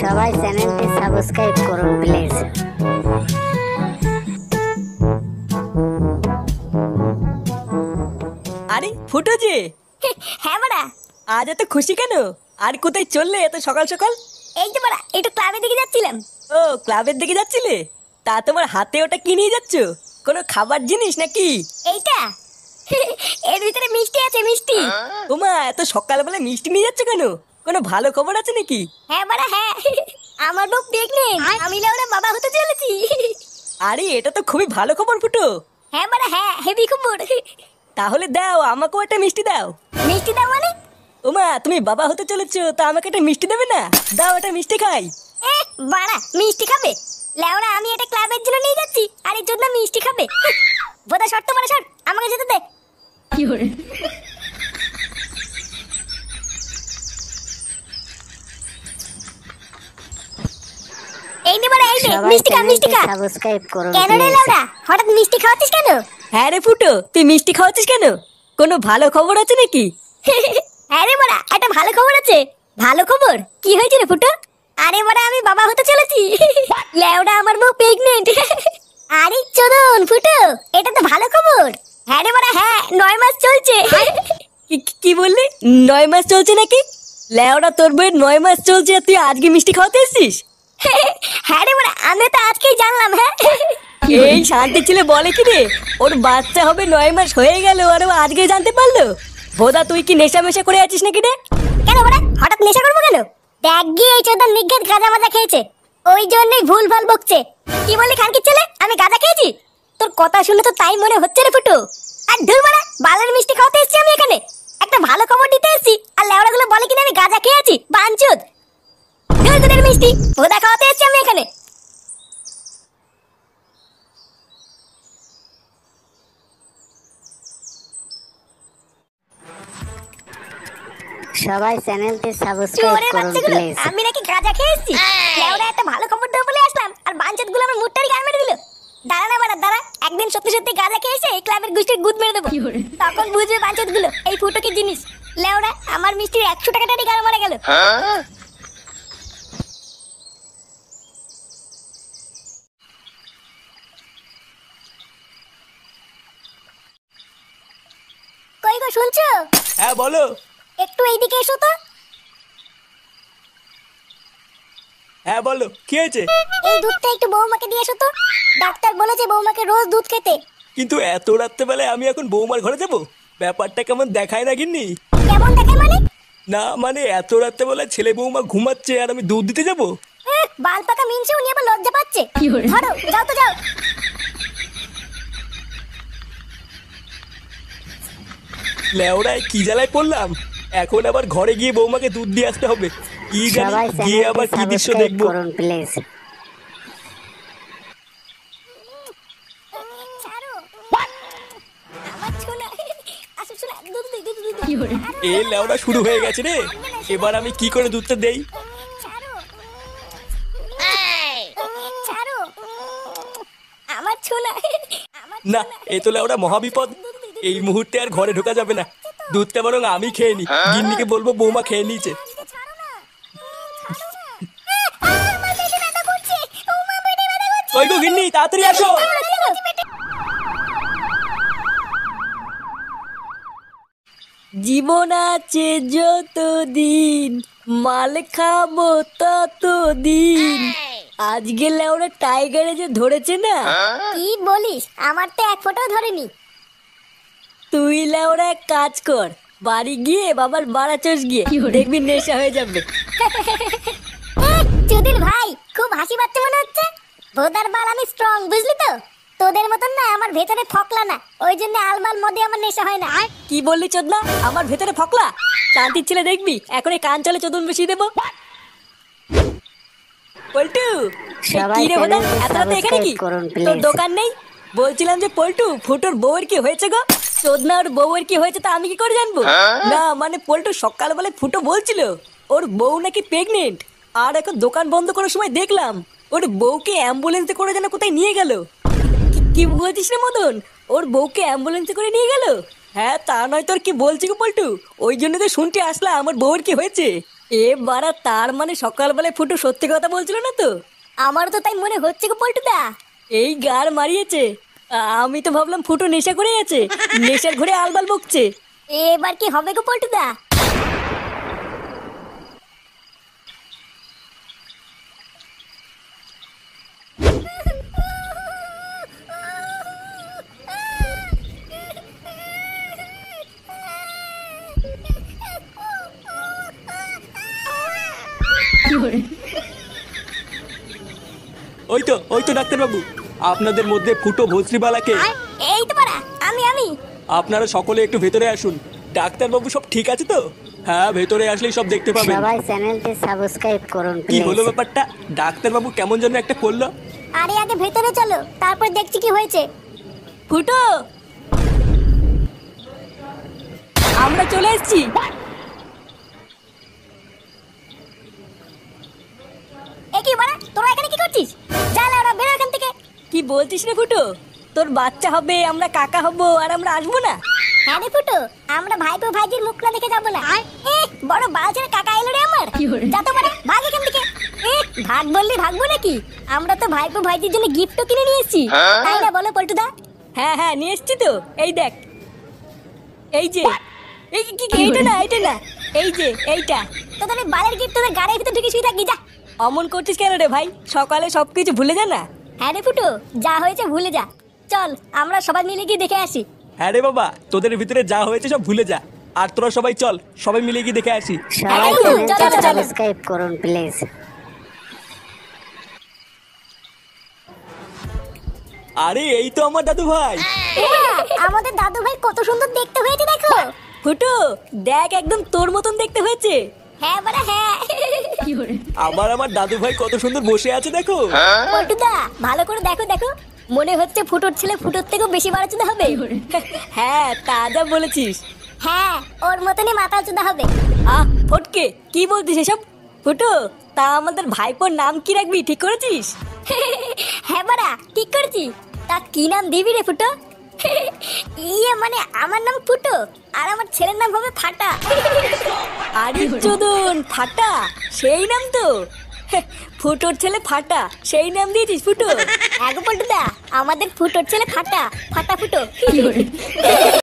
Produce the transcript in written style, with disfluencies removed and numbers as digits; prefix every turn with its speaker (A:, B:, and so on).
A: সবাই চ্যানেলটি সাবস্ক্রাইব করুন প্লিজ।
B: আরে ফুটো যে।
C: হ্যাঁ বড়া।
B: আজ এত খুশি কেন? আর কোথায় চললে এত সকাল সকাল?
C: এই তো বড়া একটু ক্লাবের দিকে যাচ্ছিলাম।
B: ও ক্লাবের দিকে যাচ্ছিলে? তা তোমার হাতে ওটা কি নিয়ে যাচ্ছ? কোনো খাবার জিনিস নাকি?
C: এইটা এর ভিতরে মিষ্টি আছে, মিষ্টি।
B: ওমা, এত সকালবেলা মিষ্টি নিয়ে যাচ্ছ কেন? কোনো ভালো খবর আছে নাকি?
C: হ্যাঁ বড়া হ্যাঁ, আমার বউ প্রেগনেন্ট, আমি না ওরা বাবা হতে চলেছি।
B: আরে এটা তো খুবই ভালো খবর ফুটো।
C: হ্যাঁ বড়া হ্যাঁ, হেভি খবর।
B: তাহলে দাও, আমাকেও একটা মিষ্টি দাও।
C: মিষ্টি দাও মানে?
B: ওমা, তুমি বাবা হতে চলেছো, তা আমাকে একটা মিষ্টি দেবে না? দাও, একটা মিষ্টি খাই।
C: এ বাড়া, মিষ্টি খাবে? লেওরা, আমি এটা ক্লাবের জন্য নিয়ে যাচ্ছি, আর এর জন্য মিষ্টি খাবে? বোধা শর্ত বড়া শর্ট, আমাকে যেতে দে। কি করে? এই নে বড়া, এই নে মিষ্টি খা, মিষ্টি খা।
A: সাবস্ক্রাইব করুন
C: কেন রে লেওরা, হঠাৎ মিষ্টি খাওয়াচ্ছিস কেন?
B: হ্যাঁ রে ফুটো, তুই মিষ্টি খাওয়াচ্ছিস কেন? কোনো ভালো খবর আছে নাকি?
C: হ্যাঁ রে বড়া, একটা ভালো খবর আছে। ভালো খবর? কি হয়েছে রে ফুটো? আরে বড়া, আমি বাবা হতে চলেছি। লেওরা, আমার বউ প্রেগনেন্ট। আরে চোদন ফুটো, এটা তো ভালো খবর। হ্যাঁ রে বড়া হ্যাঁ, 9 মাস চলছে।
B: কি বললি? 9 মাস চলছে নাকি? লেওরা, তোর বইয়ের 9 মাস চলছে, তুই আজকে মিষ্টি খাওয়াতে এসেছিস?
C: হ্যাঁ রে বড়া, আমি তো আজকেই জানলাম। হ্যাঁ,
B: এই শান্তি ছেলে বলে কি রে, ওর বাচ্চা হবে 9 মাস হয়ে গেল আর ও আজকে জানতে পারলো? বোধা তুই কি নেশা মেশা করে আছিস নাকি রে?
C: কেন বড়া, হঠাৎ নেশা করবো কেন? দেখ গিয়ে এই চোদন নিঘাত গাঁজা মাজা খেয়েছে, ওই জন্যই ভুল ভাল বকছে। কি বললি খানকির ছেলে, আমি গাঁজা খেয়েছি? তোর কথা শুনে তো তাই মনে হচ্ছে রে ফুটু। আর ধুর বড়া, বালের মিষ্টি খাওয়াতে এসেছি আমি এখানে, একটা ভালো খবর দিতে এসেছি, আর লেওড়াগুলো বলে কিনা আমি গাঁজা খেয়েছি। বাঞ্চুদ, ধুর তোদের মিষ্টি, ভোদা খাওয়াতে এসেছি আমি এখানে।
A: সবাই চ্যানেলটি সাবস্ক্রাইব
C: চোরের
A: করুন
C: বাচ্চাগুলো,
A: প্লিজ।
C: আমি নাকি গাঁজা খেয়েছি? লেওড়া, একটা ভালো খবর দেবো বলে আসলাম, আর বাঞ্চুদ গুলো আমার মুটটারি গান মেরে দিল। দাঁড়া না বাড়া, দাঁড়া, একদিন সত্যি সত্যি গাঁজা খেয়েছে এই ক্লাবের গোষ্ঠীর গুদ মেরে দেবো, তখন বুঝবে বাঞ্চুদ গুলো এই ফুটো কি জিনিস। লেওড়া, আমার মিষ্টির 100 টাকা টাড়ি গান মারা গেল। কই গো, শুনছো?
B: হ্যাঁ বলো।
C: একটু এইদিকে এসো তো।
B: হ্যাঁ বলো, কি হয়েছে?
C: এই দুধটা একটু বৌমাকে দিয়ে এসো তো, ডাক্তার বলেছে বৌমাকে রোজ দুধ খেতে।
B: কিন্তু এত রাত্রেবেলায় আমি এখন বৌমার ঘরে যাবো? ব্যাপারটা কেমন দেখায় না গিন্নি?
C: কেমন দেখায় মানে?
B: না মানে এত রাত্রেবেলায় ছেলে বৌমা ঘুমাচ্ছে আর আমি দুধ দিতে যাবো?
C: বাল পাকা মিনছে, উনি আবার লজ্জা পাচ্ছে। ধরো, যাও তো যাও।
B: লেওড়ায় কি জ্বালায় পড়লাম, এখন আবার ঘরে গিয়ে বৌমাকে দুধ দিয়ে আসতে হবে। কি জানি
A: সবাই
B: গিয়ে আবার
A: চ্যানেলটি
B: কি দৃশ্য
A: সাবস্ক্রাইব
B: দেখবো।
A: করুন প্লিজ।
C: ছাড়ো, আমার ছোলা, আসো ছোলা, দুধ দে, দুধ দে।
B: এ লেওড়া শুরু হয়ে গেছে রে, এবার আমি কি করে দুধটা দেই?
C: ছাড়ো, ছাড়ো, আমার ছোলা, আমার
B: না, এ তো লেওড়া মহাবিপদ। এই মুহূর্তে আর ঘরে ঢোকা যাবে না, দুধটা বরং আমি খেয়ে নি। গিন্নিকে বলবো বৌমা খেয়ে নিয়েছে।
C: ছাড়ো না, ছাড়ো না। আমার পেটে ব্যথা করছে, ও মা, পেটে ব্যথা করছে।
B: ওই গো গিন্নি, তাড়াতাড়ি আসো। জীবন আছে যতদিন, মাল খাবো ততদিন। আজকে লেওড়া টাইগারে যে ধরেছে না।
C: কি বলিস? আমার তো এক ফোঁটাও ধরেনি।
B: তুই লেওড়া এক কাজ কর, বাড়ি গিয়ে বাবার বাড়া চোষ গিয়ে দেখবি নেশা হয়ে যাবে।
C: চুদির ভাই, খুব হাসি পাচ্ছে মনে হচ্ছে। ভোদার বাল আমি স্ট্রং, বুঝলি তো? তোদের মতন না, আমার ভেতরে ফকলা না, ওই জন্য আলমাল মদে আমার নেশা হয় না।
B: কি বললি চোদনা? আমার ভেতরে ফকলা? শান্তির ছেলে দেখবি, এখন এই কান চলে চোদন বসিয়ে দেবো। পল্টু,
A: সবাই
B: কি রে ভোদা,
A: চ্যানেলটি
B: এত রাতে এখানে কি?
A: সাবস্ক্রাইব করুন
B: তোর
A: প্লিজ।
B: দোকান নেই? বলছিলাম যে পল্টু, ফুটোর বউয়ের কি হয়েছে গো? চোদনা, ওর বউয়ের কি হয়েছে তা আমি কি করে জানবো? না মানে পল্টু সকালবেলায় ফুটো বলছিল ওর বউ নাকি প্রেগনেন্ট, আর এখন দোকান বন্ধ করার সময় দেখলাম ওর বউকে অ্যাম্বুলেন্সে করে যেন কোথায় নিয়ে গেল। কি বলছিস রে মদন? ওর বউকে অ্যাম্বুলেন্সে করে নিয়ে গেল? হ্যাঁ তা নয় তোর কি বলছি গো পল্টু, ওই জন্য তো শুনতে আসলাম আমার বউয়ের কি হয়েছে। এ বাড়া, তার মানে সকালবেলায় ফুটো সত্যি কথা বলছিল না তো?
C: আমারও তো তাই মনে হচ্ছে গো পল্টুদা।
B: এই গার মারিয়েছে। আমি তো ভাবলাম ফুটো নেশা করে আছে, নেশার ঘরে আলবাল বকছে।
C: এবার কি হবে গো পল্টুদা?
D: ওই তো ডাক্তারবাবু, আপনাদের মধ্যে ফুটো ভস্রিবালাকে।
C: এই তো পারা, আমি
D: আপনারা সকলে একটু ভেতরে আসুন। ডাক্তারবাবু সব ঠিক আছে তো? হ্যাঁ, ভেতরে আসলেই সব দেখতে পাবেন।
A: সবাই চ্যানেলটি সাবস্ক্রাইব করুন
D: কি হলো
A: প্লিজ।
D: ব্যাপারটা? ডাক্তারবাবু কেমন যেন একটা করলো।
C: আরে আগে ভেতরে চলো, তারপর দেখছি কি হয়েছে।
B: ফুটো, আমরা চলে এসেছি।
C: এ কি বাড়া, তোরা এখানে কি করছিস? যা লাউড়া, বেরো এখান থেকে।
B: কি বলছিস রে ফুটো? তোর বাচ্চা হবে, আমরা কাকা হব, আর আমরা আসবো না?
C: হ্যাঁ রে ফুটো, আমরা ভাইপো ভাইজির মুখ না দেখে যাবো না। এ বড় বালছের কাকা এলো রে আমার। যা তো বাড়া, ভাগ এখান থেকে। এ ভাগ বললি ভাগবো নাকি? আমরা তো ভাইপো ভাইজির জন্য গিফটও কিনে নিয়ে এসেছি, তাই না বলো পল্টুদা?
B: হ্যাঁ হ্যাঁ নিয়ে এসছি তো, এই দেখ। এই যে এই এইটা না, এইটা না, এই যে এইটা।
C: তোদের এই বালের গিফট তোদের গাড়ির ভিতরে ঢুকে শুয়ে থাকি, যা।
B: অমন করছিস কেন রে ভাই? সকালে সবকিছু ভুলে যা না।
C: হ্যাঁ রে ফুটো, যা হয়েছে ভুলে যা। চল আমরা সবাই মিলে গিয়ে দেখে আসি।
D: হ্যাঁ রে বাবা, তোদের ভিতরে যা হয়েছে সব ভুলে যা। আর তোরা সবাই চল, সবাই মিলে গিয়ে দেখে আসি।
A: সবাই
C: চলো,
A: চ্যানেলটি
C: চলো, চলো।
A: সাবস্ক্রাইব করুন প্লিজ।
D: আরে এই তো আমার দাদু ভাই।
C: আমাদের দাদু ভাই কত সুন্দর দেখতে হয়েছে দেখো।
B: ফুটো দেখ, একদম তোর মতন দেখতে হয়েছে।
C: হ্যাঁ বাড়া হ্যাঁ।
D: আমার দাদু ভাই কত সুন্দর বসে আছে দেখো।
C: পল্টুদা ভালো করে দেখো দেখো, মনে হচ্ছে ফুটোর ছেলে ফুটোর থেকেও বেশি বাড়াচুদা হবে।
B: হ্যাঁ তা যা বলেছিস।
C: হ্যাঁ, ওর মতনই মাথা চুদা হবে।
B: ফটকে কি বলছিস এসব? ফুটো, তা আমাদের ভাইপোর নাম কি রাখবি ঠিক করেছিস?
C: হ্যাঁ বাড়া, ঠিক করেছি। তা কি নাম দিবি রে ফুটো? ইয়ে মানে আমার নাম ফুটো, আর আমার ছেলের নাম হবে ফাটা।
B: আরে চোদন, ফাটা সেই নাম তো। ফুটোর ছেলে ফাটা, সেই নাম দিয়েছিস ফুটো?
C: আগে পল্টুদা, আমাদের ফুটোর ছেলে ফাটা, ফাটা ফুটো।